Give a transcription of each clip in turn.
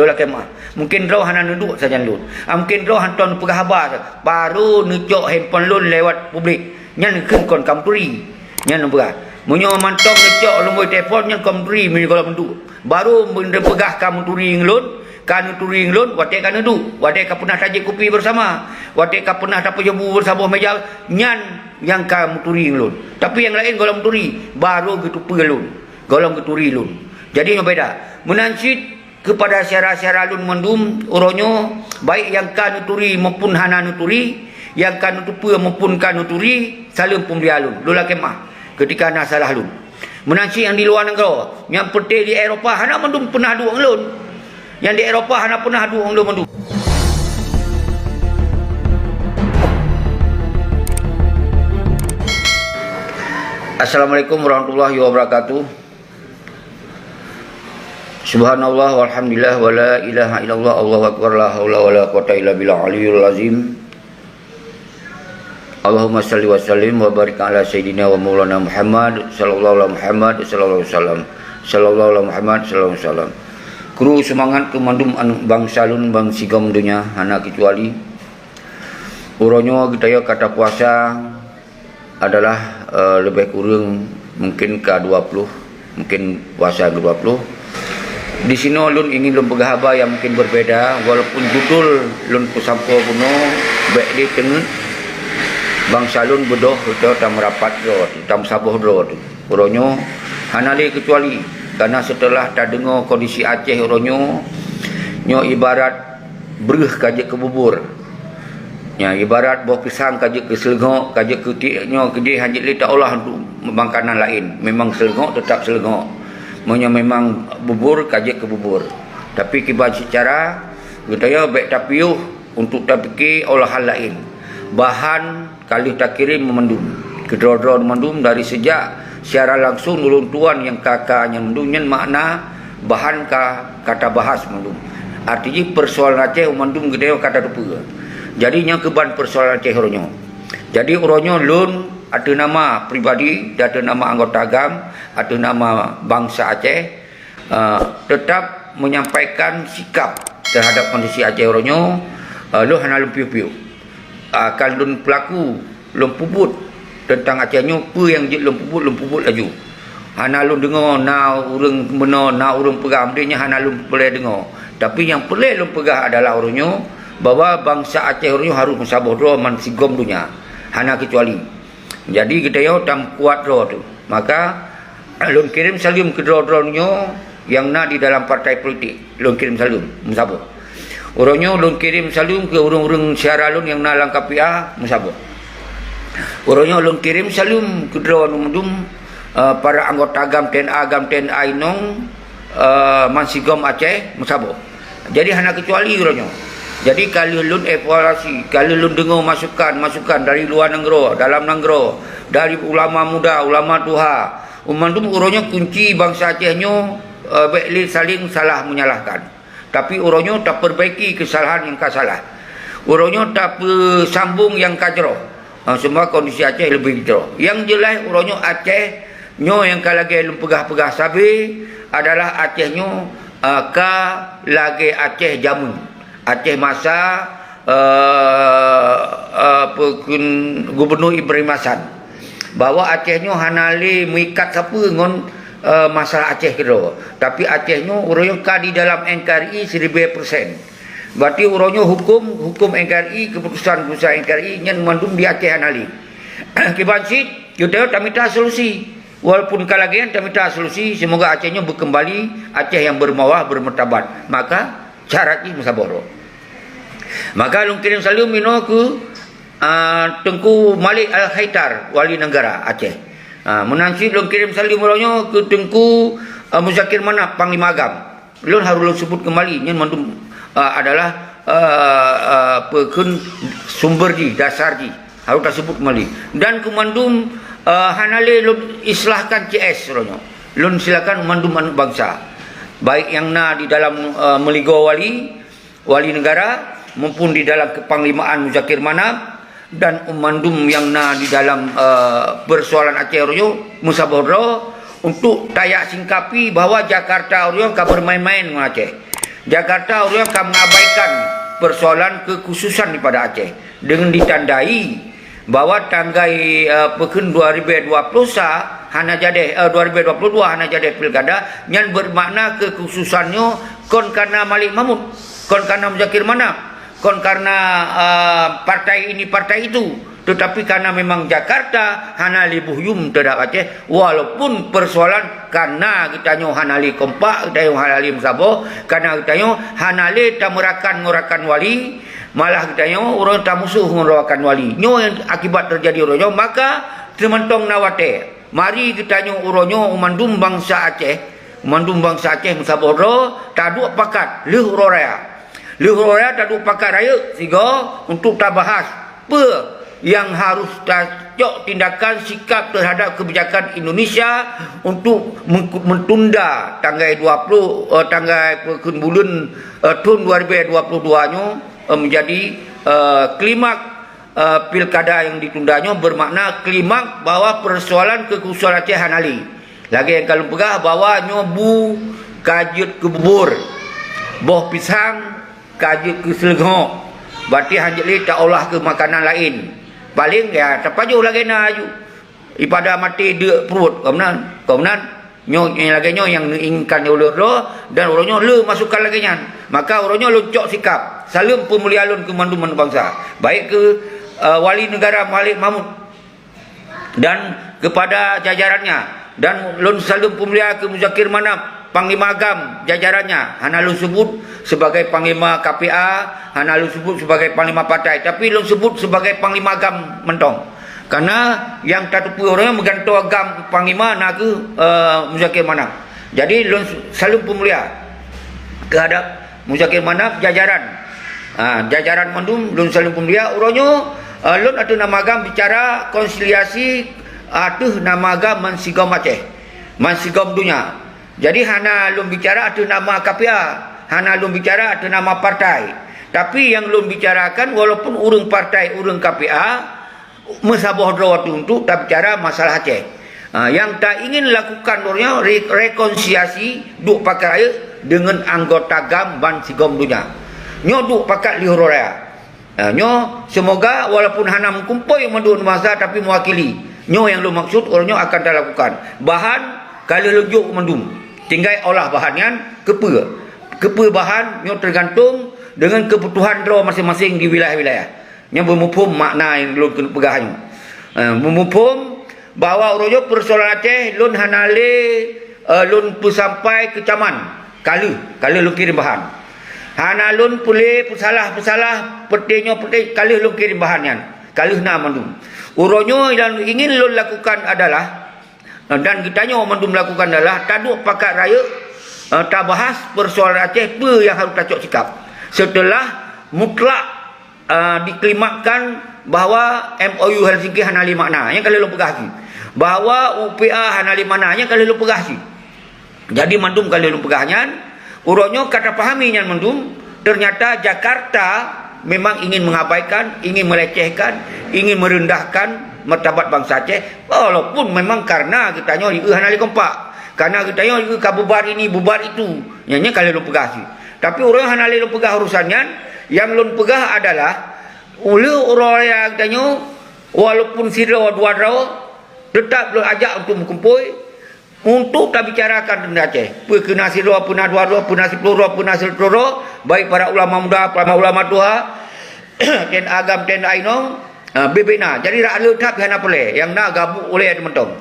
Dola kemah. Mungkin roh hana nuduk saja lun. Mungkin roh hanton pegah habar baru nucuk handphone lun lewat publik. Nyan keun kon kamturi. Nyan berat. Munyo mantong nucuk lun telefon nyan kamturi mun kalau menduk. Baru benda pegah kamu turing lun. Kan turing lun wate kan duduk. Wate ka pernah tajik kopi bersama. Wate ka pernah dapat jamu bersama meja. Nyan yang kamu turing lun. Tapi yang lain golong turi baru gitu pelun. Golong keturi lun. Jadi yang beda. Menansit kepada syara-syara lun mendum uronyo baik yang kanuturi maupun hana nuturi, yang kanutupa maupun kanuturi saling pembeli lun dola kemah ketika nak salah lun. Menansi yang di luar negara, yang peti di Eropah hana mendum pernah duang lun. Yang di Eropah hana pernah duang lun mendum. Assalamualaikum warahmatullahi wabarakatuh. Subhanallah walhamdulillah wa la ilaha illallah Allahu akbar la haula wa la quwata illa billah aliyul azim. Allahumma salli wa sallim wa barik ala sayyidina wa maulana Muhammad sallallahu alaihi Muhammad sallallahu alaihi wasallam sallallahu alaihi Muhammad sallallahu alaihi wasallam. Kru semangat kemandum bangsa lun bang sigam dunia hana kecuali uronyo kita kata puasa adalah lebih kurang mungkin ke 20, mungkin puasa ke 20. Di sini lun ingin lun pegahaba yang mungkin berbeda walaupun judul lun pusampo kuno baik di tengah bangsa lun bedoh kita tam rapat ro tam sabuh ro uronyo hanali kecuali karena setelah tak dengar kondisi Aceh uronyo nyo ibarat bereh kaje ke bubur ya ibarat buah pisang kaje ke selengok kaje ke tiknyo gede hanjit li tak olah untuk makanan lain memang selengok tetap selengok. Memang bubur kaje ke bubur. Tapi kibat secara kita baik tapiuh untuk tak fikir olahan lain. Bahan kali tak kirim memendum. Kedua-dua memendum dari sejak secara langsung ulun tuan yang kakaknya mendumnya makna bahan kata bahas memendum. Artinya persoalan Aceh memendum kita kata dupa. Jadi yang keban persoalan Aceh uronyo. Jadi uronyo lun ada nama pribadi, ada nama anggota agam, ada nama bangsa Aceh, tetap menyampaikan sikap terhadap kondisi Aceh uronyo. Lu hana lun piu-piu. Akan lun pelaku, lun puput tentang Acehnya, apa yang lun puput laju. Hana lun dengar, na urang benar, na urang pegah, dia hana lun boleh dengar. Tapi yang boleh lun pegah adalah uronyo, bahawa bangsa Aceh uronyo harus mensabuh doa man sigom dunia. Hana kecuali. Jadi kita tam kuat roh tu. Maka lun kirim salim ke dro-dronyo yang nak di dalam partai politik. Lun kirim salim musabah. Uronyo lun kirim salim ke urang-urang syara lun yang nak langkah PA musabah. Uronyo lun kirim salim ke dro-dronyo para anggota agam TNA inong mansigom Aceh musabah. Jadi hana kecuali uronyo. Jadi kalau lun evaluasi, kalau lun dengar masukan dari luar negara, dalam negara, dari ulama muda, ulama tua, umandum uronyo kunci bangsa Acehnya baik saling salah menyalahkan. Tapi uronyo tak perbaiki kesalahan yang salah. Uronyo tak sambung yang kajro. Semua kondisi Aceh lebih kajro. Yang jelas uronyo Aceh nyo yang kalagi lun pegah-pegah sabi adalah Acehnya lagi Aceh jamun. Aceh masa Gubernur Ibrahim Hasan bahawa Acehnya hanali mengikat siapa dengan masalah Aceh kira. Tapi Acehnya urangnya di dalam NKRI 1000%. Berarti urangnya hukum NKRI, keputusan NKRI yang mandum di Aceh hanali. Kibansit kita tak minta solusi. Walaupun kalagian tak minta solusi, semoga Acehnya berkembali Aceh yang bermawah bermartabat. Maka syaratnya musaboro. Maka lun kirim salam mino ke Tengku Malik Al-Haitar wali negara Aceh. Menansi lun kirim salam uronyo ke Tengku Muzakir Manap Panglima Agam. Lun harus lun sebut kembali yang mandum adalah pekun sumber di dasar di harus disebut kembali. Dan kemandum hanale lun islahkan CS uronyo. Lun silakan mandum anak bangsa. Baik yang di dalam meligo wali negara maupun di dalam kepanglimaan Muzakir Manap dan umandum yang di dalam persoalan Aceh uronyo musabaro untuk tayak singkapi bahawa Jakarta uronyo ka bermain-main dengan Aceh. Jakarta orang akan mengabaikan persoalan kekhususan daripada Aceh dengan ditandai bahawa tanggai pekan 2020 hana jadi 2022 hana jadi pilkada yang bermakna kekhususannya kon karena Malik Mahmud, kon karena Muzakir Manap, kon karena partai ini partai itu. Tetapi karena memang Jakarta hanali buhyum terhadap Aceh, walaupun persoalan karena kita nyo hanali kompak, kita nyo hanali musabah, karena kita nyo hanali tamurakan ngorakan wali, malah kita nyo orang tak musuh ngorakan wali. Nyo yang akibat terjadi orang nyo, maka tementong nawate. Mari kita nyo orang nyo umandum bangsa Aceh, umandum bangsa Aceh musabah ro, tadu pakat leh raya. Leh raya tadu pakat raya sehingga untuk tak bahas apa yang harus cocok tindakan sikap terhadap kebijakan Indonesia untuk mentunda tanggal 20 tanggal bulan tahun 2022 nya menjadi klimak pilkada yang ditundanya, bermakna klimak bahwa persoalan kekhususan Aceh hanali. Lagi yang kalau pegah bawa nyobu kajut ke bubur, boh pisang kajut ke selegok, berarti hanjali tak olah ke makanan lain. Paling ya terpajuh lagi na aju ipada mati de perut kemudian nyo lagi nyo yang inginkan oleh Allah dan orangnya le masukkan lagi nya, maka orangnya loncok sikap salam pemuliaan ke manduman bangsa, baik ke wali negara Malik Mahmud dan kepada jajarannya, dan lon salam pemuliaan ke Muzakir Manap Panglima Agam jajarannya. Hana lu sebut sebagai Panglima KPA, hana lu sebut sebagai Panglima Partai, tapi lu sebut sebagai Panglima Agam mentong. Karena yang tatupu orangnya menggantung agam Panglima nak ke Muzakir Manap. Jadi lu selalu pemulia terhadap Muzakir Manap jajaran. Jajaran mandum lu selalu pemulia orangnya lu atau nama agam bicara konsiliasi atau nama agam Mansigom Aceh, Mansigom dunia. Jadi hana lum bicara ada nama KPA, hana lum bicara ada nama partai. Tapi yang lum bicarakan walaupun urang partai, urang KPA, mesabah waktu untuk tak bicara masalah Aceh. Yang tak ingin lakukan orangnya rekonsiliasi duk pakai raya dengan anggota GAM Ban Sigom dunia. Nyo duk pakai lihur raya. Nyo semoga walaupun hana mengkumpul menduk masa tapi mewakili. Nyo yang lu maksud orangnya akan tak lakukan. Bahan kalau lujuk mendum. Tinggal olah bahannya kepa bahan nyo tergantung dengan kebutuhan draw masing-masing di wilayah-wilayah. Nyo memupum makna yang lun kena pegahnya. Memupum bahawa orangnya persoalan Aceh lun hanale lun sampai ke caman. Kalau lun kirim bahan. Hana lun pulih pesalah petinyo kalau lun kirim bahannya. Kalau nak mandum. Orangnya yang ingin lun lakukan adalah dan kitanya mandum melakukan adalah taduk pakat raya tak bahas persoalan Aceh apa yang harus tacok sikap setelah mutlak diklimakkan bahawa MOU Helsinki hanali makna yang kalau lu pegah bahawa UPA hanali makna yang kalau lu pegah jadi mandum kalau lu pegahnya urangnya kata pahami yang mandum ternyata Jakarta memang ingin mengabaikan, ingin melecehkan, ingin merendahkan martabat bangsa Aceh, walaupun memang karena kita nyo hanali kompak, karena kita nyo kabubar ini bubar itu nyanyi kalau lu pegah sih. Tapi orang hanali lu pegah urusannya, yang lu pegah adalah oleh orang yang kita nyo walaupun sira dua draw tetap lu ajak untuk berkumpul untuk tak bicarakan tentang Aceh. Kena sira punah dua draw punah sepuluh punah selutro, baik para ulama muda, para ulama tua ten agam ten ainong bebena. Jadi rak letak hana boleh yang nak gabuk oleh teman-teman.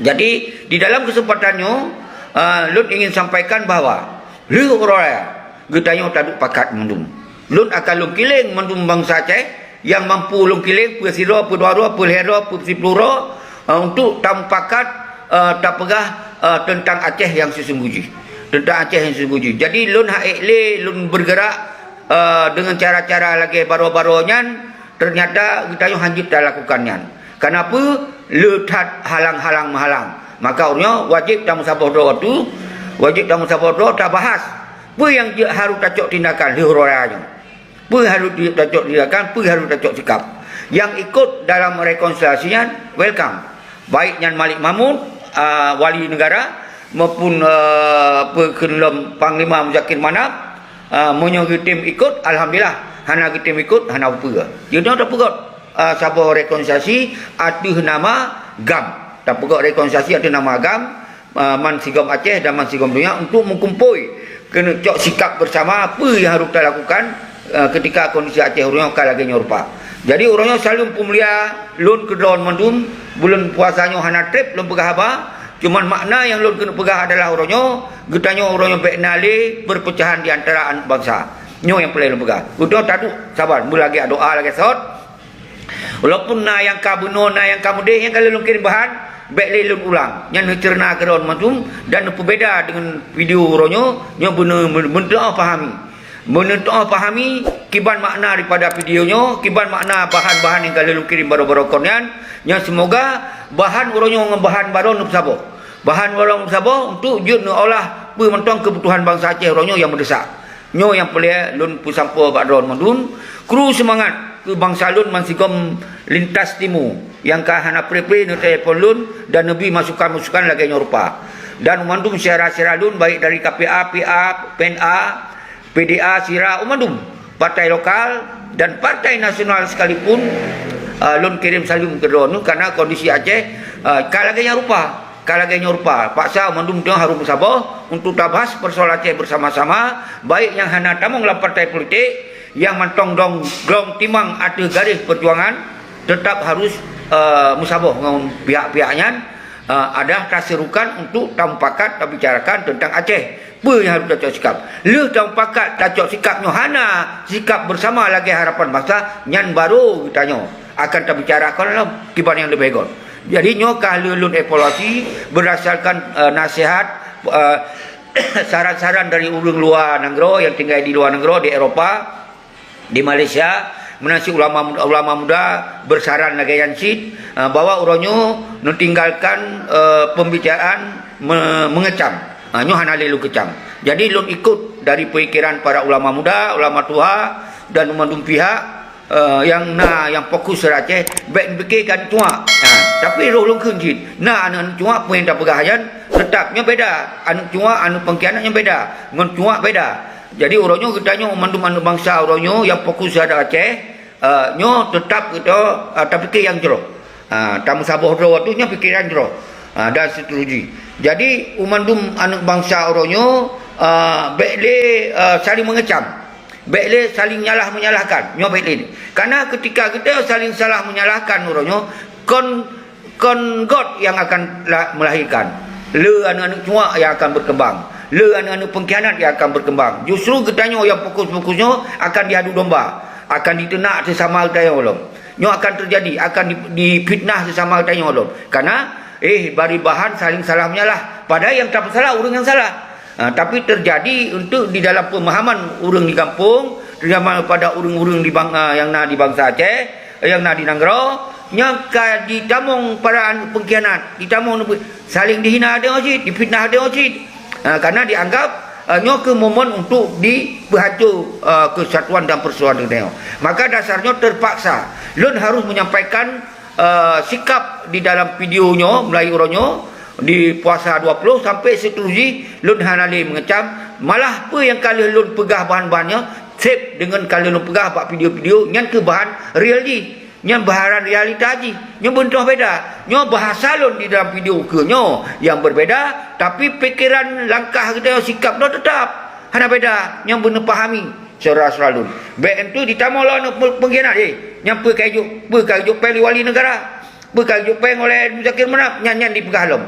Jadi di dalam kesempatannya Lun ingin sampaikan bahawa lu raya getanya taduk pakat mendum. Lun akan lun kiling mendum bangsa Aceh yang mampu lun kiling pesiro pedua pelhero pesipuro untuk tampakat tak pegah tentang Aceh yang sesungguhnya. Tentang Aceh yang sesungguhnya. Jadi lun haikle lun bergerak dengan cara-cara lagi baru-barunya. Ternyata kita yang hanjit dah lakukannya. Kenapa? Letak halang-halang menghalang. Maka orangnya wajib tamu sabodo itu, wajib tamu sabodo tak bahas. Apa yang harus tacok tindakan lihurayanya. Apa harus tacok tindakan, apa harus tacok sikap. Yang ikut dalam rekonsiliasinya welcome. Baik yang Malik Mahmud, wali negara maupun Panglima Muzakir Manap Monyo tim ikut, alhamdulillah. Hana tim ikut, hana apa. Dia dah pegot. Sabah rekonsiliasi aduh nama GAM. Tak pegot rekonsiliasi aduh nama GAM. Man Sigom Aceh dan Man Sigom Dunia untuk mengkumpul kena cok sikap bersama apa yang harus kita lakukan ketika kondisi Aceh orangnya lagi nyorpa. Jadi orangnya selalu pemulia lun ke daun mandum bulan puasanya hana trip lun pegah apa. Cuman makna yang lun kena pegah adalah orangnya getanya orangnya beknali perpecahan di antara anak bangsa. Nyo yang paling lun pegah. Udah tadu sabar, mula lagi doa lagi sahut. Walaupun na yang kabuno na yang kamude yang kalau lun kirim bahan baik lelun ulang yang cerna keron macam dan berbeza dengan video ronyo yang benar pahami kiban makna daripada videonya, kiban makna bahan-bahan yang kalau kirim baru-baru konyan yang semoga bahan ronyo bahan baru nuk sabo bahan baru sabo untuk jud olah pementong kebutuhan bangsa Aceh ronyo yang mendesak nyo yang pelih lun pusampo badron mandun kru semangat ke bangsa lun mansigom lintas timu yang kahana pre-pre no telefon lun dan nabi masukan-masukan lagi nyorpa dan umandum syarah-syarah lun baik dari KPA, PA, PNA, PDA, SIRA umandum partai lokal dan partai nasional sekalipun lun kirim salim ke drone karena kondisi Aceh kalagi nyorpa paksa umandum dia harus bersabar untuk tabas persoalan Aceh bersama-sama baik yang hana tamong lah partai politik yang mantong dong timang ada garis perjuangan tetap harus musabah dengan pihak-pihaknya ada taserukan untuk tampakat tak bicarakan tentang Aceh apa yang harus tak sikap le tampakat tak sikap hana sikap bersama lagi harapan bangsa nyan baru kitanya akan tak bicarakan lah kiban yang lebih baik. Jadi nyo kalau lun evaluasi berdasarkan nasihat saran-saran dari orang luar negara yang tinggal di luar negara di Eropah di Malaysia menasi ulama muda bersaran lagi yansid bahwa orangnya tinggalkan pembicaraan mengecam nyo hana lelu kecam. Jadi lun ikut dari pemikiran para ulama muda, ulama tua dan umandum pihak yang fokus Aceh baik fikirkan tua tapi roh lung kunjit anak tua pun yang tak pegahayan tetapnya beda anak tua anak pengkhianatnya beda dengan tua beda. Jadi orangnya kitanya umandum anak bangsa orangnya yang fokus ada Aceh nyo tetap kita tak fikir yang jero tamu sabah waktunya pikiran jero dan seterusnya. Jadi umandum anak bangsa orangnya baiklah saling mengecam baiklah saling menyalahkan nyo baiklah karena ketika kita saling salah menyalahkan orangnya kon God yang akan melahirkan le anak-anak cua yang akan berkembang le anak-anak pengkhianat yang akan berkembang justru kitanya yang fokus-fokusnya akan diadu domba akan ditenak sesama kita yang ulum nyo akan terjadi akan difitnah sesama kita yang ulum karena bari bahan saling salah menyalah padahal yang tak bersalah orang yang salah. Tapi terjadi untuk di dalam pemahaman orang di kampung terutama pada orang-orang yang di bangsa Aceh yang di Nanggro nyaka ditamong para pengkhianat ditamong saling dihina ada masjid difitnah ada masjid karena dianggap ke momen untuk diberhancur kesatuan dan persatuan dunia. Maka dasarnya terpaksa lun harus menyampaikan sikap di dalam videonya melalui orangnya di puasa 20 sampai seterusnya lun hanali mengecam malah apa yang kali lun pegah bahan-bahannya save dengan kali lun pegah buat video-video yang ke bahan real ji yang baharan realita ji yang bentuk beda nyo bahasa lun di dalam video ke nyo yang berbeda tapi pikiran langkah kita sikap dah tetap hana beda yang benar pahami saudara-saudara lun baik itu ditamalah pengkhianat yang perkajuk peli wali negara perkajuk peng oleh Muzakir Manap nyan dipegah lom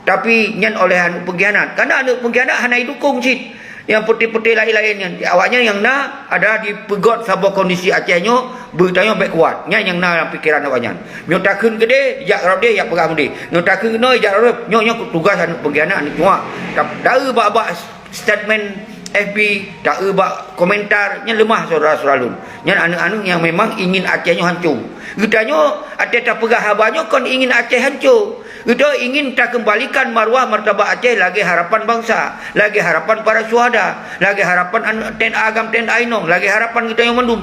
tapi nyan oleh anu pengkhianat karena anu pengkhianat hana dukung cid yang putih-putih lain-lain awaknya yang ada di pegot sabah kondisi Acehnya beritanya baik kuat yang dalam pikiran awaknya nyo takun gede jak rode ya pegang gede nyo takun no jak rode nyo tugas anu pengkhianat anu cuma dah bak statement FB tak bak komentar nya lemah saudara-saudara lun nya anu-anu yang memang ingin Acehnya hancur getanya Aceh tak pegah habanya kon ingin Aceh hancur kita ingin tak kembalikan marwah martabat Aceh lagi harapan bangsa lagi harapan para syuhada lagi harapan TNI Agam TNI Ainong lagi harapan kita yang mendum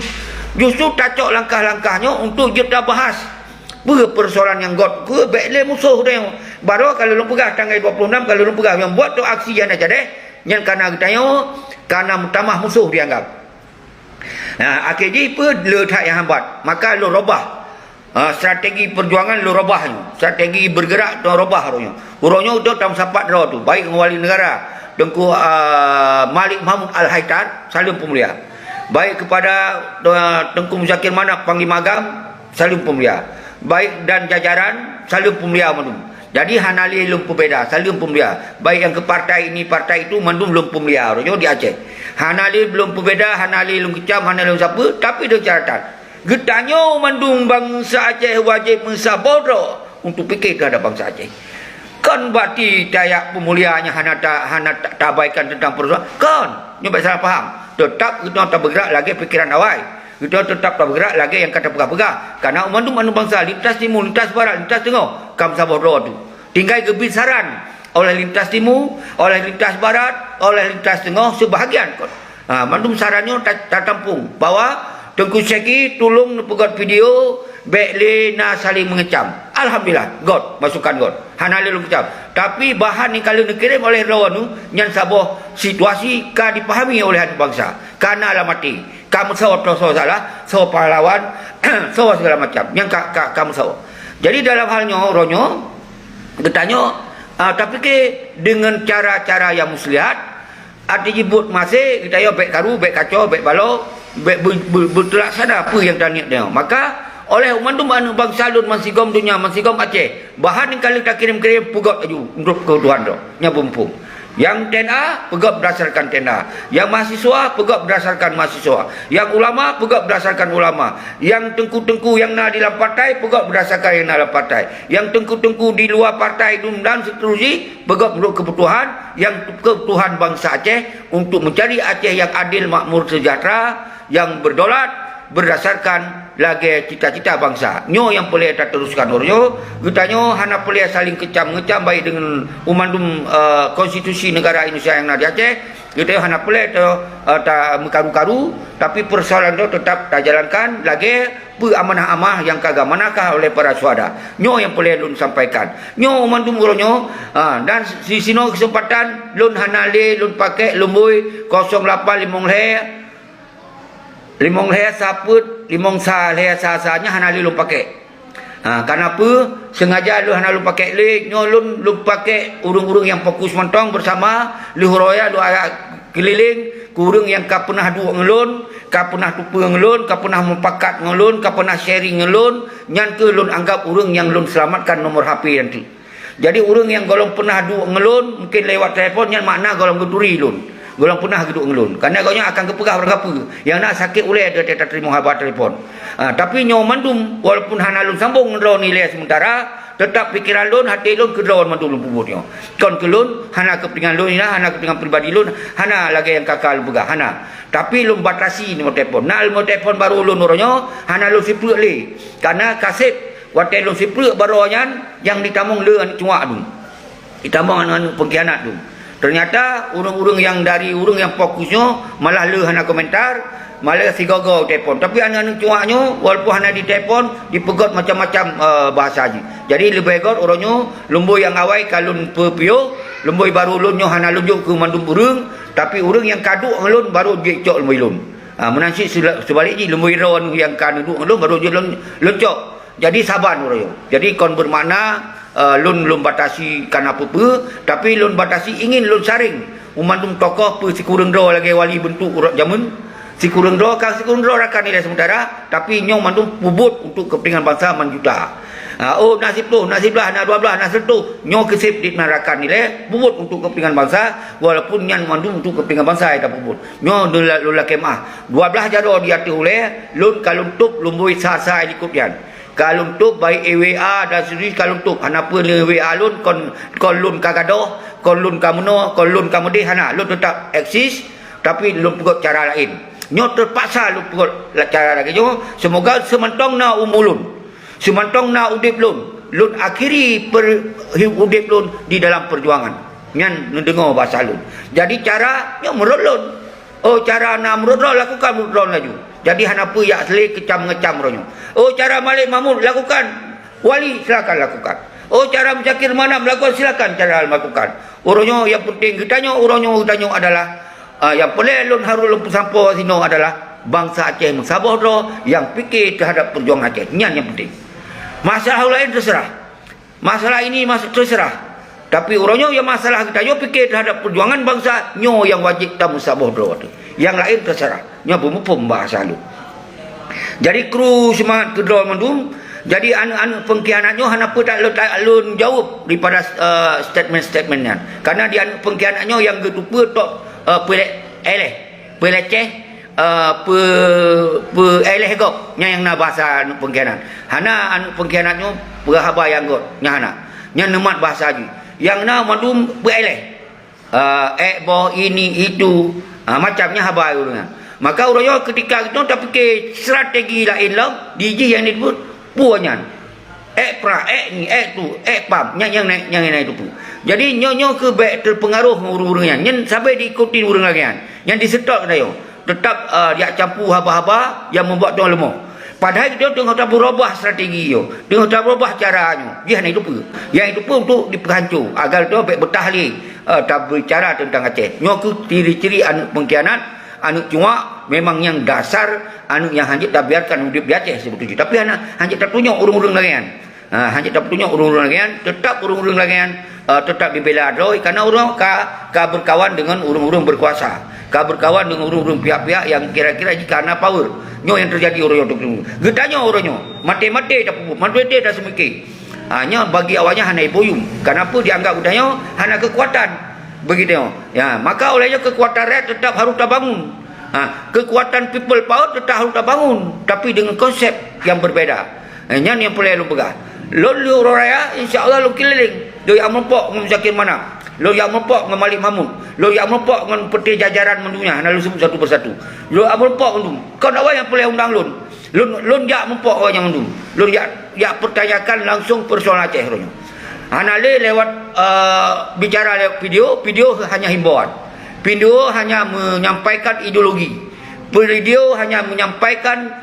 justru tacok langkah-langkahnya untuk kita bahas persoalan yang God baiklah musuh dia baru kalau lu pegah tanggal 26 kalau lu pegah yang buat tu aksi yang aja deh Nyan kana getayo kana mutamah musuh dianggap. Akhirnya apa le tak yang hambat. Maka lo robah. Strategi perjuangan lo robahnya. Strategi bergerak lo robah ronya. Urangnya udah tam sapat ro tu. Baik wali negara Tengku Malik Mahmud Al-Haitar salim pemulia. Baik kepada Tengku Muzakir Manak Panglima Agam salim pemulia. Baik dan jajaran salim pemulia mandum. Jadi hanali lum pembeda salim pemulia. Baik yang ke partai ini partai itu mandum lum pemulia ronya di Aceh. Hanali belum pembeda, hanali lum kecam, hanali lum siapa, tapi ada caratan. Getanyo mandung bangsa Aceh wajib mensabodo untuk fikir terhadap bangsa Aceh. Kan berarti tayak pemuliaannya hana tabaikan tentang persoalan. Kan, nyoba salah faham. Tetap kita tak bergerak lagi pikiran awal. Kita tetap tak bergerak lagi yang kata pegah-pegah. Karena mandung bangsa lintas timur, lintas barat, lintas tengah, kam sabodo tu. Tinggal kebesaran oleh lintas timur, oleh lintas barat, oleh lintas tengah sebahagian kot. Mandum sarannya tak tampung bahwa Tengku Syeki tolong pegat video bekle na saling mengecam. Alhamdulillah, God masukkan God. Hanale lu kecam. Tapi bahan ni kalau dikirim oleh lawan tu nyan sabah situasi ka dipahami oleh hati bangsa. Kana lah mati. Kamu salah salah pahlawan, salah segala macam. Yang kamu salah. Jadi dalam halnya ronyo bertanya tapi ke dengan cara-cara yang muslihat ada jibut masih kita yo bek karu, bek kacau, bek balo, bek berlaksana apa yang tanya dia. Maka oleh mandum bangsa lun Mansigom dunia, Mansigom Aceh, bahan yang kali tak kirim-kirim pugat aju untuk kebutuhan do, nya bumpung. Yang TNA pegat berdasarkan TNA, yang mahasiswa pegat berdasarkan mahasiswa, yang ulama pegat berdasarkan ulama, yang tengku-tengku yang na di dalam partai pegat berdasarkan yang na dalam partai, yang tengku-tengku di luar partai dan seterusnya pegat menurut kebutuhan yang kebutuhan bangsa Aceh untuk mencari Aceh yang adil, makmur, sejahtera, yang berdaulat berdasarkan lagi cita-cita bangsa. Nyo yang boleh tak teruskan oryo, getanyo hana boleh saling kecam-ngecam baik dengan umandum konstitusi negara Indonesia yang ada di Aceh. Getanyo hana boleh tak mekaru-karu, tapi persoalan itu tetap tak jalankan lagi amanah-amanah yang kagak manakah oleh para suada. Nyo yang boleh lun sampaikan. Nyo umandum oryo dan di sini kesempatan lun hanale lun pakai lumbui 08 limong leher saput, limong sa leher sa-sanya hana lu pakai. Kenapa? Sengaja lu hana lu pakai le, nyolun lu pakai urung-urung yang fokus mentong bersama lu roya lu agak keliling, kurung yang ka pernah dua ngelun, ka pernah tupa ngelun, ka pernah mempakat ngelun, ka pernah sharing ngelun, nyan ke lun anggap urung yang lun selamatkan nomor HP nanti. Jadi urung yang golong pernah dua ngelun, mungkin lewat telefon nyan makna golong geduri lun. Golong pernah geduk ngelun. Karena golongnya akan kepegah berapa. Yang nak sakit oleh dia tak terima habar telefon. Tapi nyawa mandum walaupun hana lun sambung ngelun nilai sementara, tetap pikiran lun, hati lun kedauan mandum lun pubutnya. Kon ke lun, hana kepentingan lun ina, hana kepentingan pribadi lun, hana lagi yang kakak lun pegah, hana. Tapi lun batasi nombor telefon. Nak nombor telefon baru lun orangnya, hana lun sipuk le. Karena kasih waktu lun sipuk baru yang ditamung le cuak tu. Ditamung dengan pengkhianat tu. Ternyata urung-urung yang dari urung yang fokusnya malah le hana komentar, malah si gogo telefon. Tapi anak-anak cuaknya walaupun hana di telefon dipegot macam-macam bahasa je. Jadi lebih baik orangnya lumbui yang awai kalun pepio, lumbui baru lunyo hana lunjuk ke mandum urung, tapi urung yang kaduk ngelun baru dia cok lumbui lun. Menansi sebaliknya lumbui ron yang kaduk ngelun baru dia luncok. Jadi sabar orangnya. Jadi kon bermakna lun batasi kan apa-apa, tapi lun batasi ingin lun saring umandum tokoh pe si kurang do lagi wali bentuk urat jamun si kurang do rakan nilai sementara, tapi nyong mandum pubut untuk kepentingan bangsa menjuta. Nasib lah nak 12 nak sertu nyong kesip di rakan nilai pubut untuk kepentingan bangsa, walaupun nyan mandum untuk kepentingan bangsa tak pubut nyong lula kemah 12 jaro diatur oleh lun kalun tup lumbui sa-sa ikut yan. Kalau untuk baik EWA dan sendiri kalau untuk hanapa le WA lun kon lun kagadoh, kon lun kamuno, kon lun kamudi hana lun tetap eksis tapi lun pegot cara lain. Nyo terpaksa lun pegot cara lagi jo. Semoga semantong na umulun. Semantong na udip lun. Lun akhiri udip lun di dalam perjuangan. Nyan mendengar bahasa lun. Jadi cara nyo menurut lun. Cara na menurut lun lakukan menurut lun laju. Jadi hanapa ya asli kecam-ngecam ronyo. Cara Malik Mahmud lakukan. Wali silakan lakukan. Oh, cara mencakir mana melakukan, silakan cara melakukan. Urangnya yang penting kitanya adalah yang boleh lun harus lumpuh sampo sino adalah bangsa Aceh mensabah yang fikir terhadap perjuangan Aceh. Ini yang penting. Masalah lain terserah. Masalah ini terserah. Tapi orangnya yang masalah kita yo fikir terhadap perjuangan bangsa nyo yang wajib tamu sabah tu. Yang lain terserah. Nyo pun bahasa lu. Jadi kru semangat kedua mandum. Jadi anak-anak pengkhianatnya kenapa tak lun jawab daripada statement-statementnya. Karena dia anak pengkhianatnya yang getupa tok peleceh eleh gop yang na bahasa anak pengkhianat. Hana anak pengkhianatnya berhaba yang gop nya hana. Nya nemat bahasa lagi. Yang na mandum bereleh. Bo ini itu macamnya haba urangnya. Maka urangnya ketika itu tak fikir strategi lain lah DJ yang disebut puanyan ni tu pam yang naik tu. Jadi nyo ke baik terpengaruh urang-urangnya nyen sampai diikuti urang lagi yang disetok dia tetap dia campur haba-haba yang membuat tuan lemah. Padahal dia tengah tak berubah strategi yo, tengah tak berubah caranya. Dia naik tu yang itu pun untuk diperhancur agar dia baik bertahlil tak berbicara tentang Aceh. Nyo ke ciri-ciri anak pengkhianat, anak cuma memang yang dasar anak yang hanya tak biarkan hidup di Aceh sebetulnya. Tapi anak hanya tak tunjuk urang-urang lagian. Hanya tak tunjuk urang-urang lagian, tetap urang-urang lagian tetap dibela doi karena orang ka berkawan dengan urang-urang berkuasa. Ka berkawan dengan urang-urang pihak-pihak yang kira-kira jika ana power. Nyo yang terjadi orang tu. Getanya orangnya mati-mati tak mati tak semikir. Hanya bagi awalnya hanya boyum. Kenapa dianggap udahnya hanya kekuatan. Begitu ya, maka olehnya kekuatan rakyat tetap harus terbangun. Kekuatan people power tetap harus terbangun, tapi dengan konsep yang berbeda. Yang boleh lu pegang. Lu raya insya-Allah lu keliling. Lu yang mempok memzakir mana? Lu yang mempok dengan Malik Mahmud. Lu yang mempok dengan peti jajaran mendunia. Lu sebut satu persatu. Lu yang mempok mendu. Kau nak yang boleh undang lun. Lun jak mempok orang yang mendu. Lun jak pertanyakan langsung persoalan Aceh ronya. Hanale lewat bicara lewat video hanya himbauan. Video hanya menyampaikan ideologi. Video hanya menyampaikan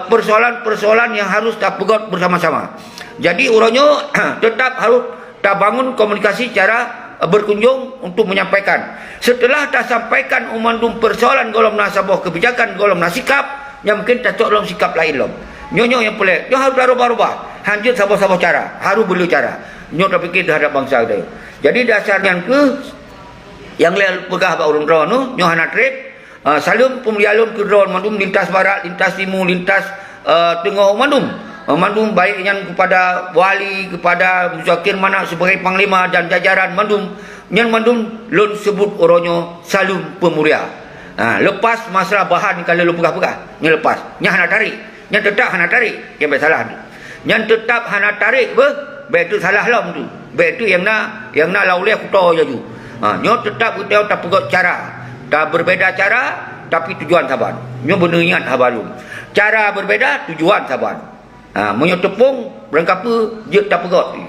persoalan-persoalan yang harus terpegot bersama-sama. Jadi orangnya tetap harus tak bangun komunikasi cara berkunjung untuk menyampaikan. Setelah tak sampaikan umandum persoalan golom nasabah kebijakan golom nasikap yang mungkin tak dalam sikap lain lom. Nyo yang boleh. Nyo harus berubah-ubah. Hancur sabah-sabah cara, harus beli cara. Nyo tak fikir terhadap bangsa kita. Jadi dasarnya ke yang lain pegah ba urang draw nu nyo hana trip salum pemlialun ke draw mandum lintas barat, lintas timur, lintas tengah mandum baik yang kepada wali, kepada Muzakir Manak sebagai panglima dan jajaran mandum lun sebut orangnya salum pemulia. Lepas masalah bahan kalau lu pegah-pegah nya lepas nya hana tarik, nya tetap hana tarik yang salah tu. Nya tetap hana tarik baik tu salah lom tu. Baik tu yang na lauleh kuto je tu. Nyo tetap kita tak pegot cara. Tak berbeda cara tapi tujuan saban. Nyo benar ingat habalum. Cara berbeda tujuan saban. Menyo tepung berangkapa je tak pegot.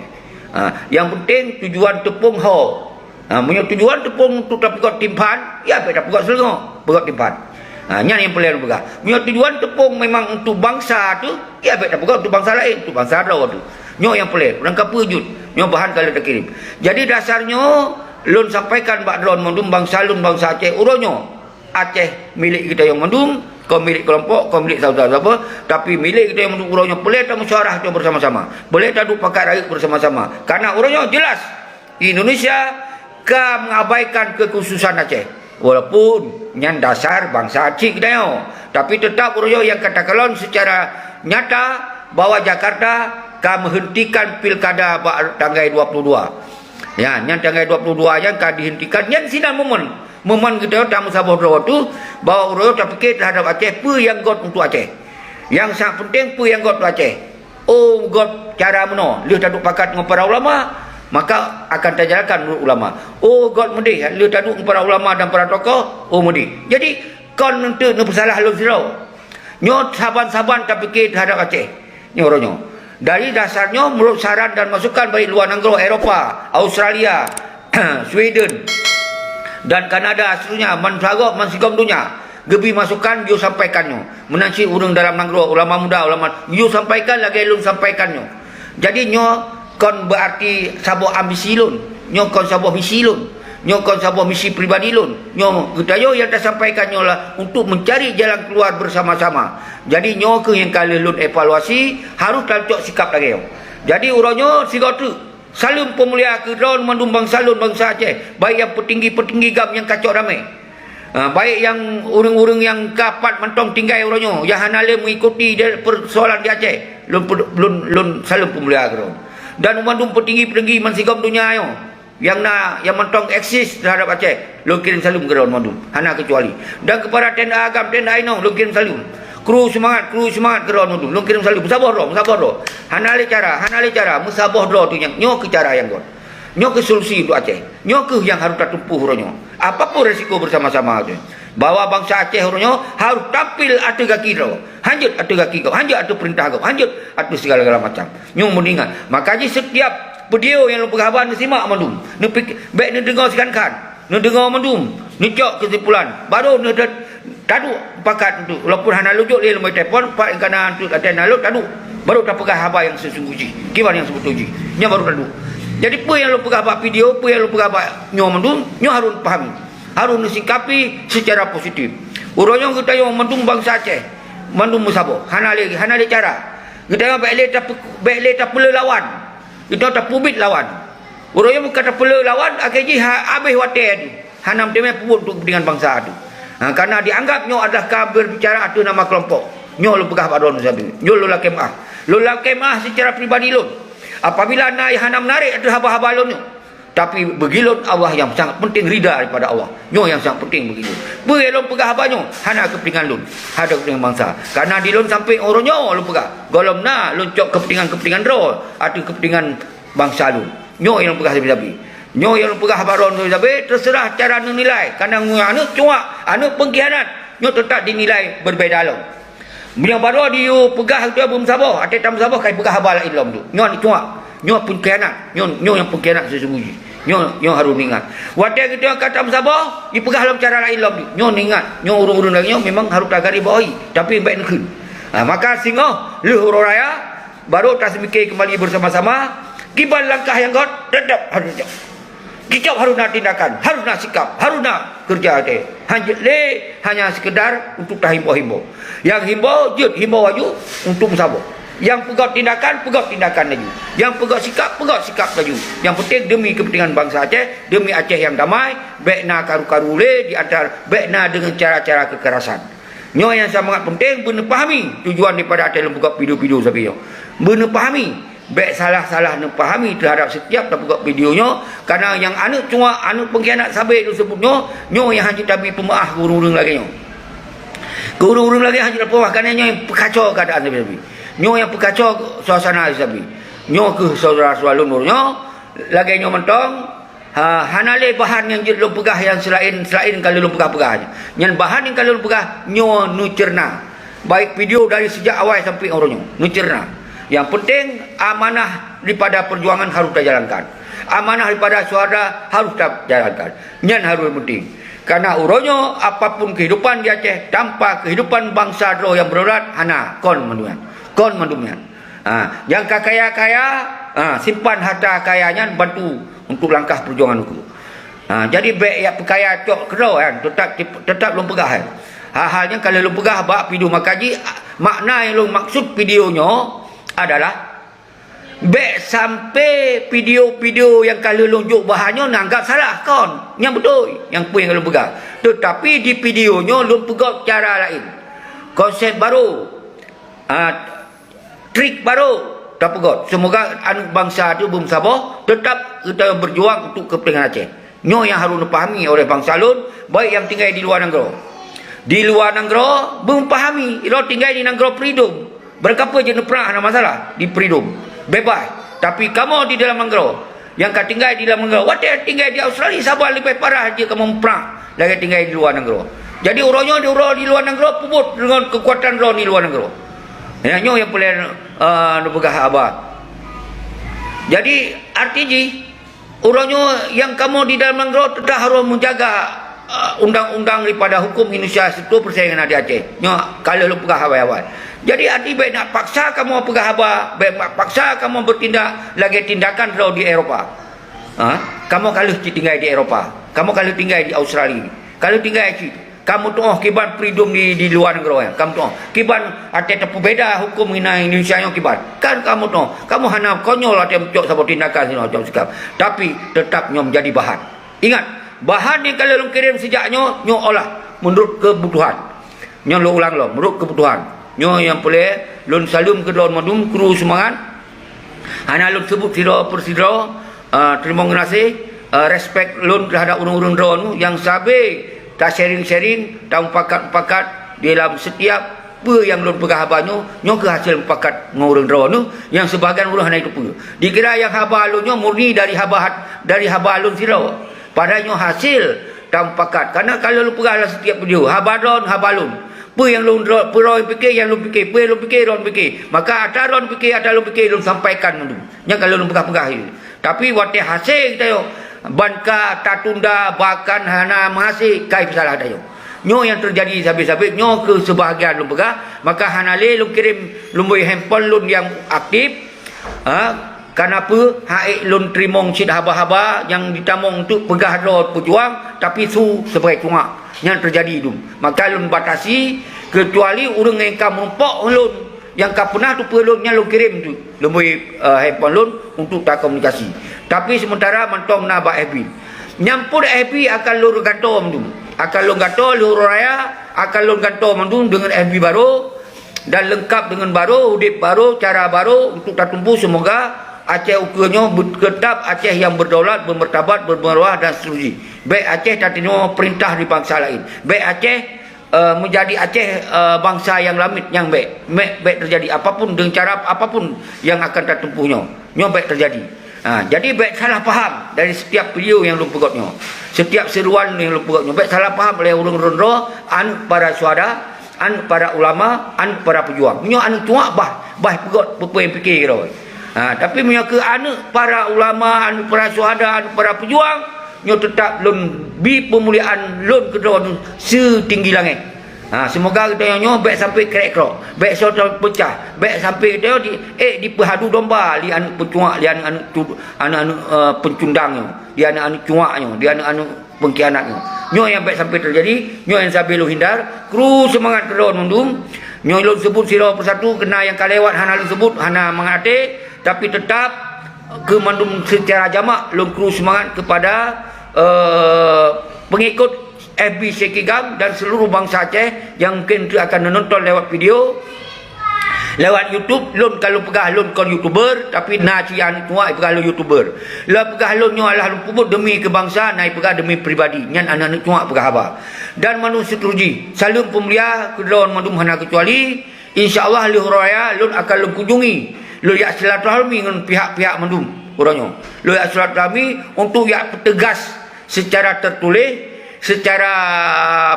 Yang penting tujuan tepung ho. Menyo tujuan tepung untuk tak pegot timpan, ya tak pegot selengok, pegot timpan. Nya yang perlu pegang. Menyo tujuan tepung memang untuk bangsa tu, ya tak pegot untuk bangsa lain, untuk bangsa Arab tu. Nyo yang perlu berangkapa jut. Nyo bahan kalau tak kirim. Jadi dasarnya lun sampaikan bak drone mandum bangsa lun bangsa Aceh uronyo Aceh milik kita yang mandum, kau milik kelompok, kau milik saudara apa, tapi milik kita yang mandum uronyo boleh tak musyawarah bersama-sama, boleh tak pakai rakyat bersama-sama, karena uronyo jelas Indonesia mengabaikan kekhususan Aceh walaupun yang dasar bangsa Aceh kita yo, tapi tetap uronyo yang katakan secara nyata bahwa Jakarta menghentikan pilkada tanggal 22. Ya, yang tanggal 22 yang kan dihentikan yang sinan momen kita tamu sabah draw tu bahawa urang tak fikir terhadap Aceh apa yang got untuk Aceh. Yang sangat penting apa yang got untuk Aceh. Oh, got cara mana? Lu tak duk pakat dengan para ulama, maka akan terjalankan ulama. Oh, got mudi, lu tak duk dengan para ulama dan para tokoh, oh mudi. Jadi kon nentu ne bersalah lu zero. Nyo saban-saban tak fikir terhadap Aceh. Ni orangnya. Dari dasarnya menurut saran dan masukan baik luar negara Eropah, Australia, Sweden dan Kanada seterusnya mansagok mansigom dunia gebi masukan you sampaikannya menanci urang dalam negara ulama muda ulama you sampaikan lagi lun sampaikannya. Jadi nyo kon berarti sabo ambisi lun, nyo kon sabo misi lun, nyo kon sabo misi pribadi lun, nyo getayo yang dah sampaikan nyo lah untuk mencari jalan keluar bersama-sama. Jadi nyo ke yang kali lun evaluasi harus tancok sikap lagi. Jadi uronyo sigotu salun pemulia ke drone mandum bangsa lun bangsa Aceh, baik yang petinggi-petinggi gam yang kacau ramai, baik yang urang-urang yang kapat mentong tinggal uronyo yang hanale mengikuti persoalan di Aceh, lun salun pemulia ke drone. Dan umandum petinggi-petinggi mansigam dunia ayo yang mentong eksis terhadap Aceh, lu kirim salam ke mandum hana kecuali. Dan kepada tenda agam tenda aino lu kirim salam. Kru semangat ke mandum lu kirim salam. Musabah ro hana le cara musabah ro tu yang nyo ke cara yang gon nyo ke solusi untuk Aceh, nyo ke yang harus tertempuh ronyo apapun resiko bersama-sama tu. Bahawa bangsa Aceh ronyo harus tampil atu kaki ro, hanjut atu kaki kau, hanjut atu perintah kau, hanjut atu segala-gala macam. Nyo mendingan. Makanya setiap video yang lu penghaban ni simak mandum. Ni baik ni dengar sekan-kan. Ni dengar mandum. Ni cok kesimpulan. Baru ni taduk pakat untuk walaupun hana lujuk dia lembai telefon pak kana untuk ada naluk taduk. Baru tak pegah haba yang sesungguhnya. Gimana yang sebetulnya? Nya baru taduk. Jadi apa yang lu pegah video, apa yang lu pegah nyo mandum, nyo harus fahami. Harus disikapi secara positif. Uronyo kita yang mandum bangsa Aceh, mandum musabo. Hana le cara. Kita yang baik tak perlu lawan. Kita tak publik lawan. Uronyo kata perlu lawan akhirnya habis water tu. Hanam temai pun untuk kepentingan bangsa tu. Karena dianggap nyo adalah berbicara tu nama kelompok. Nyo lu pegah badon sabi. Nyo lu lakemah. Lu lakemah secara pribadi lu. Apabila naik hanam narik itu haba-haba lu nyo. Tapi begilun Allah yang sangat penting, rida daripada Allah. Nyo yang sangat penting begitu. Belum pegah apa nyo, hana kepentingan lun, ada kepentingan bangsa. Karena di lun sampai orang nyo lu pegah. Golom na lun cok kepentingan ro, atau kepentingan bangsa lun. Nyo yang pegah sabi-sabi. Nyo yang pegah baron sabi, terserah cara nilai. Karena anu cuak, anu pengkhianat, nyo tetap dinilai berbeza lom. Yang baru dia pegah tu belum sabar, atau tak sabar kai pegah habal ilom tu. Nyo ni cuak. Nyo pun khianat, nyo yang pengkhianat sesungguhnya. Nyo harus ingat. Waktu kita kata sabar, dipegah dalam cara lain lagi. Nyo ingat, nyo urung-urung lagi nyo memang harus tagari bawahi, tapi baik nekun. Maka singoh luhur raya baru tak semikir kembali bersama-sama. Kibal langkah yang god tetap harus jauh. Kita harus nak tindakan, harus nak sikap, harus nak kerja ada. Hanya sekedar untuk tak himbau-himbau. Yang himbau waju untuk sabar. Yang pegang tindakan lagi. Yang pegang sikap lagi. Yang penting demi kepentingan bangsa Aceh, demi Aceh yang damai, baikna karu-karu le di antara baikna dengan cara-cara kekerasan. Nyo yang sangat penting benar pahami tujuan daripada Aceh buka video-video sabi nyo. Benar pahami, baik salah-salah nak pahami terhadap setiap tak buka videonya, karena yang anu cuma anu pengkhianat sabi itu sebutnya, nyo yang hanya tabi pemaaf urung-urung lagi nyo. Urung-urung lagi hanya pemaaf kerana nyo yang kacau keadaan sabi. Nyo yang pekacau suasana sabi. Nyo ke saudara-saudara lunur nyo lagi nyo mentong hanale bahan yang lu pegah yang selain kalau lu pegah-pegahnya. Yang bahan yang kalau lu pegah nyo nu cerna. Baik video dari sejak awal sampai orang nyo nu cerna. Yang penting amanah daripada perjuangan harus dijalankan. Amanah daripada suara harus dijalankan. Nyan harus penting. Karena uronyo apapun kehidupan di Aceh tanpa kehidupan bangsa roh yang berorat hana kon menduan. Kon mandumian. Yang kaya-kaya simpan harta kayanya bantu untuk langkah perjuangan hukum. Jadi baik ya pekaya cok kero kan tetap lu pegah kan. Halnya kalau lu pegah bak video makaji makna yang lu maksud videonya adalah baik sampai video-video yang kalau lu unjuk bahannya nanggap salah kon. Yang betul yang pun yang lu pegah. Tetapi di videonya lu pegah cara lain. Konsep baru. Trik baru tak pegot. Semoga anak bangsa itu belum sabar, tetap kita berjuang untuk kepentingan Aceh. Nyo yang harus dipahami oleh bangsa lun, baik yang tinggal di luar negara. Di luar negara belum pahami, ilo tinggal di negara freedom. Berapa je neprak ada masalah di freedom. Bebas. Tapi kamu di dalam negara, yang kau tinggal di dalam negara, waktu tinggal di Australia sabar lebih parah je kamu memprak lagi tinggal di luar negara. Jadi orangnya di luar negara puput dengan kekuatan orang di luar negara. Nyo yang boleh pegah abah. Jadi artinya orangnya yang kamu di dalam negara tetap harus menjaga undang-undang daripada hukum Indonesia itu persaingan di Aceh. Nyo kalau lu pegah awal-awal. Jadi adik baik nak paksa kamu pegah haba, baik nak paksa kamu bertindak lagi tindakan kalau di Eropah. Kamu kalau tinggal di Eropah, kamu kalau tinggal di Australia, kalau tinggal di kamu tu kiban freedom di luar negara, kamu tu kiban ada tepu beda hukum ina Indonesia yang kiban. Kan kamu tu, kamu hanya konyol ada mencok sabot tindakan sini macam sikap. Tapi tetap nyom jadi bahan. Ingat, bahan yang kalau kirim sejaknya nyo olah menurut kebutuhan. Nyo lo ulang lo menurut kebutuhan. Nyo yang boleh lun salum ke daun madum kru semangat. Hana lun sebut sira persidra terima kasih respect lun terhadap urung-urung drone yang sabe tak sharing-sharing tahu pakat-pakat dalam setiap apa yang lun pegah habanyo nyo ke hasil pakat ngurung drone yang sebahagian urang hana itu pe. Dikira yang haba lunyo murni dari haba lun sira. Padahal hasil tahu pakat. Karena kalau lu pegahlah setiap video haba drone haba lun. Apa yang lu peroi fikir yang lu fikir, apa yang lu fikir ron fikir. Maka ada ron fikir, ada lu fikir lu sampaikan tu. Nya kalau lu pegah-pegah itu. Tapi wate hasil kita yo banka tatunda bahkan hana masih kai salah dah yo. Nyo yang terjadi sabit-sabit nyo ke sebahagian lu pegah, maka hana le lu kirim lu boy handphone lu yang aktif. Kenapa haik lun trimong cid haba-haba yang ditamong untuk pegah do pejuang tapi su sebagai cungak yang terjadi itu. Maka lun batasi kecuali urang yang kamu pok lun yang ka pernah tu pelun yang lu kirim tu lebih handphone lun untuk tak komunikasi. Tapi sementara mentong na ba FB. Nyampur FB akan lu gantom tu. Akan lu gantom lu raya akan lu gantom tu dengan FB baru dan lengkap dengan baru, udip baru, cara baru untuk tak tumpu. Semoga Aceh ukurnya berketap Aceh yang berdaulat, bermertabat, bermaruah dan seterusnya. Baik Aceh tak terima perintah di bangsa lain. Baik Aceh menjadi Aceh bangsa yang lamit yang baik. Baik terjadi apapun dengan cara apapun yang akan tertempuhnya. Nyo baik terjadi. Jadi baik salah faham dari setiap video yang lu pegotnya. Setiap seruan yang lu pegotnya. Baik salah faham oleh urang-urang roh, an para syuhada, an para ulama, an para pejuang. Nyo an cuak bah pegot apa yang fikir kira. Tapi punya ke anak para ulama, anak para syuhada, anak para pejuang, nyo tetap lun bi pemuliaan lun kedua setinggi langit. Semoga kita nyo baik sampai krek-krok, baik sampai pecah, baik sampai kita di perhadu domba li anak pecuak, li anak pencundangnya, di anak cuaknya, di anak pengkhianatnya. Nyo yang baik sampai terjadi, nyo yang sampai lu hindar, kru semangat kedua mendung. Nyo lun sebut sira persatu kena yang kalewat hana lun sebut hana mengate. Tapi tetap kemandum secara jamak lun kru semangat kepada pengikut FB Sekigam dan seluruh bangsa Aceh yang mungkin akan menonton lewat video lewat YouTube. Lun kalau pegah lun kon YouTuber tapi nacian tuak pegah lun YouTuber. La pegah lun nyo alah lun puput demi kebangsaan, nai pegah demi pribadi. Nyan anak-anak tuak pegah haba. Dan manusia teruji salam pemulia kedon mandum hana kecuali insyaallah li raya lun akan lun kunjungi. Lu yak silaturahmi dengan pihak-pihak mendung orangnya. Lu yak silaturahmi untuk yak tegas secara tertulis, secara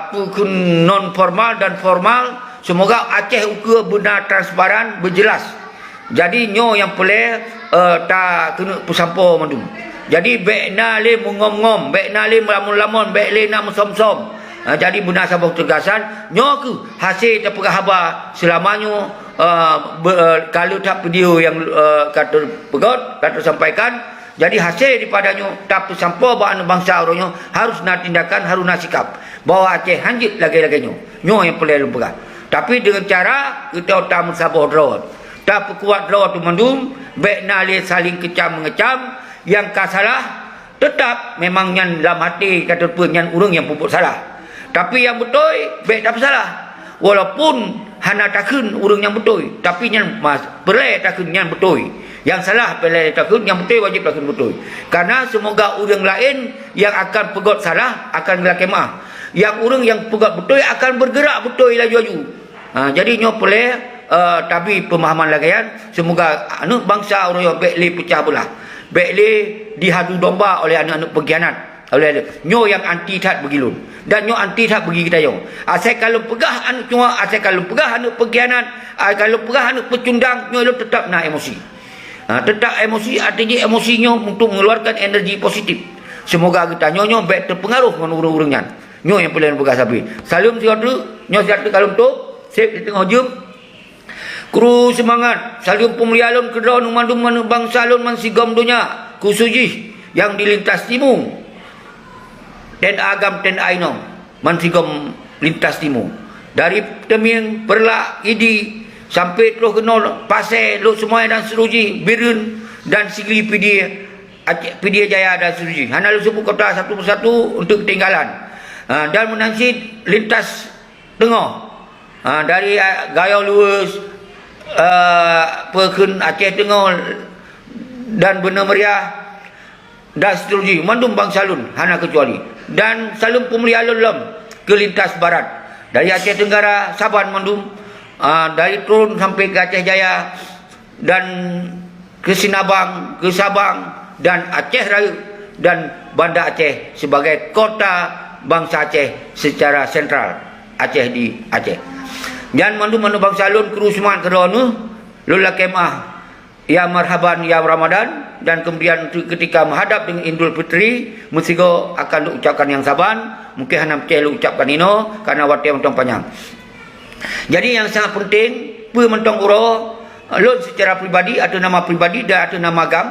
pun non formal dan formal. Semoga Aceh ukur benar transparan, berjelas. Jadi nyo yang boleh tak kena pesampo mendung. Jadi baik na le mengom-ngom, baik na le melamun-lamun, baik le nak mesom-som. Jadi benar sabah tegasan nyo ke hasil terpegah haba selamanya. Kalau tak video yang kata pegot, kata sampaikan, jadi hasil daripadanya tak tersampau bahan bangsa orangnya harus nak tindakan, harus nak sikap bahawa Aceh hanjit lagi-laginya nyo yang boleh lupakan. Tapi dengan cara kita tak mensabah drawat, tak perkuat drawat tu mandum, baik nali saling kecam mengecam, yang kasalah tetap memang yang dalam hati kata pun yang urang yang pupuk salah. Tapi yang betul baik tak bersalah. Walaupun hana takun urang yang betul, tapi yang pelai takun yang betul. Yang salah pelai takun, yang betul wajib takun betul. Karena semoga urang lain yang akan pegot salah akan gelakemah. Yang urang yang pegot betul akan bergerak betul laju-laju. Jadi nyo pelai tapi pemahaman lagian semoga anak bangsa orang yang baik pecah belah. Baik dihadu domba oleh anak-anak pengkhianat. Oleh nyo yang anti tat begilun dan nyo anti tat bagi kita yo. Asal kalau pegah anu cuma asal kalau pegah anu pengkhianat, kalau pegah anu pecundang nyo tetap nak emosi. Tetap emosi artinya emosinya untuk mengeluarkan energi positif. Semoga kita nyo baik terpengaruh dengan urang-urangnya. Nyo yang boleh pegah sapi. Salam siatu nyo siatu kalau tu sip di tengah jum. Kru semangat salun pemelialun kedon mandum bangsa alun man sigom dunia kusuji yang dilintas timu ten agam ten aino man sigom lintas timu dari teming perlak idi sampai terus kenal pasai lu semua dan seruji birun dan sigli Pedia Jaya dan seruji hana lu sebut kota satu persatu untuk ketinggalan dan menansi lintas tengah dari Gayau Luas Perkun Aceh Tengah dan Benar Meriah dan seterusnya mandum bangsa alun hana kecuali dan salun pemelialun lem ke lintas barat dari Aceh Tenggara Saban mandum dari turun sampai ke Aceh Jaya dan ke Sinabang, ke Sabang dan Aceh Raya dan Banda Aceh sebagai kota bangsa Aceh secara sentral Aceh di Aceh. Dan mandum bangsa alun kru semangat kerana lula kemah ya marhaban ya Ramadan dan kemudian ketika menghadap dengan Idul Fitri mesti akan ucapkan yang saban mungkin hanya percaya ucapkan ino karena waktu yang panjang. Jadi yang sangat penting mentong uro lun secara pribadi atau nama pribadi dan atau nama agam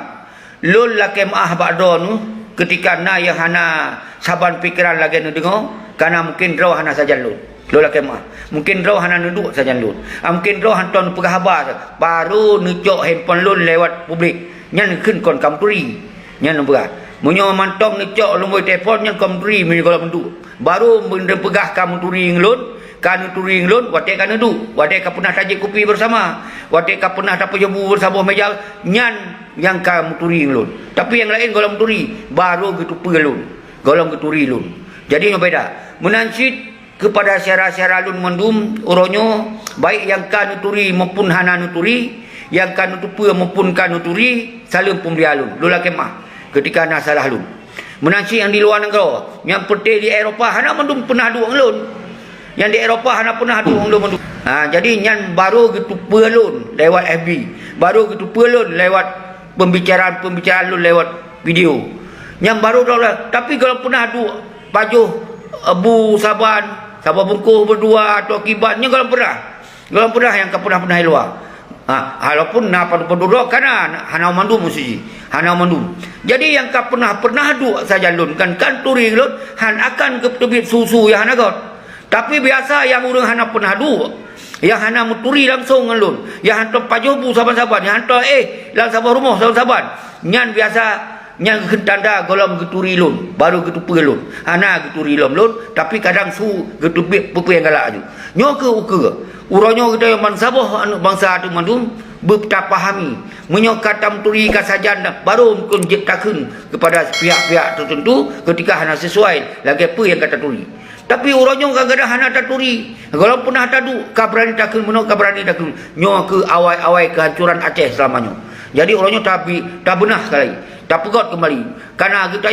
lun la kemah ba'donu ketika na yang hana saban pikiran lagi nu dengar karena mungkin roh hana saja lun lola kemah mungkin roh hana nuduk saja lun mungkin roh hanton pegahaba baru nucok handphone lun lewat publik nyan keun kon kamturi nyan berat munyo mantong nucok lumoi telefon nyan kamturi mengola mendu baru benda pegah kamu turing lun kan turing lun wate kan nuduk wate ka pernah tajik kopi bersama wate ka pernah dapat jamu bersama meja nyan yang kamu turing lun tapi yang lain golong turi baru gitu pelun golong geturi lun jadi yang beda menansit kepada syara-syara alun mandum uronyo baik yang kan nuturi maupun hana nuturi yang kan nutupa maupun kan nuturi saling pembeli alun lula kemah ketika nak salah alun menansi yang di luar negara yang putih di Eropah hana mandum pernah dua alun yang di Eropah hana pernah dua alun mandum jadi yang baru gitu pelun lewat FB baru gitu pelun lewat pembicaraan alun lewat video yang baru dah tapi kalau pernah dua baju Abu Saban bungkuh berdua atau akibatnya kalau pernah yang pernah luar walaupun napa penduduk karena hana mandum mesti hana mandum jadi yang pernah duk saja lun kan turing lun han akan ke tebit susu yang hana got tapi biasa yang urang hana pernah duk yang hana muturi langsung lun yang hantar pajobu saban-saban yang hantar lang saban rumah saban-saban nyan biasa yang tanda golong geturi lun baru getupa lun hana geturi lun tapi kadang su getupi pupu yang galak aju nyo ke uke uronyo kita yang mansabah bangsa atu mandum bertapahami menyo kata muturi kasajan baru mungkin ciptakan kepada pihak-pihak tertentu ketika hana sesuai lagi apa yang kata turi tapi uronyo kadang-kadang hana taturi kalau pernah tadu kabrani takun meno kabrani takun nyo ke awai-awai kehancuran Aceh selamanya jadi uronyo tapi tak benar sekali tak pegot kembali karena kita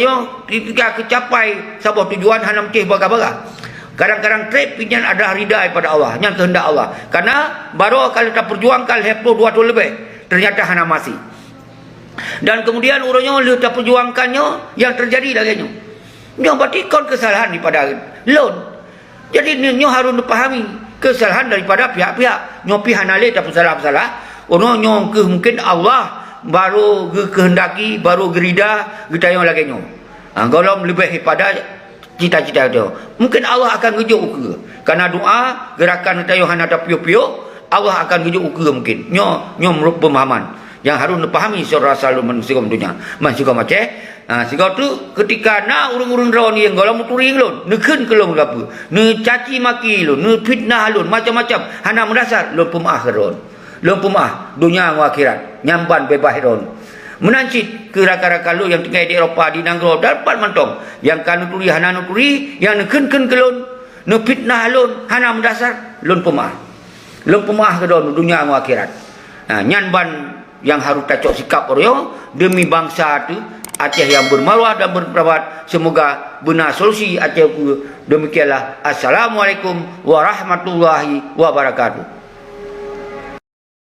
ketika kecapai sebuah tujuan hanam ceh baga-baga kadang-kadang trip pinjan ada ridai pada Allah yang kehendak Allah karena baru kalau kita perjuangkan heplo 2 tahun lebih ternyata hana masih dan kemudian urunyo kita perjuangkannya yang terjadi lagi nyo berarti kon kesalahan daripada lon jadi nyo harus dipahami kesalahan daripada pihak-pihak nyo pihanale tak salah-salah nyo mungkin Allah baru kehendaki baru gerida getayo lagi nyo golong lebih pada cita-cita itu mungkin Allah akan gejuk ke karena doa gerakan getayo hana ada pio-pio Allah akan gejuk ke mungkin nyo menurut pemahaman yang harus dipahami seorang selalu manusia dunia manusia Aceh sehingga tu ketika na urung-urung rawan yang golong turing lun nekeun ke lun apa ne caci maki lun ne fitnah lun macam-macam hana mendasar lun pemaah ron lun pemaah dunia akhirat nyamban bebas ron menancit ke rakan-rakan lu yang tinggal di Eropah di Nanggro dapat mentong yang kan nuturi hana nuturi yang nekeun ke lun ne fitnah lun hana mendasar lun pemaah ke ron dunia akhirat nyanban yang harus tacok sikap oryo demi bangsa tu Aceh yang bermaruah dan berperawat semoga benar solusi Aceh demikianlah assalamualaikum warahmatullahi wabarakatuh.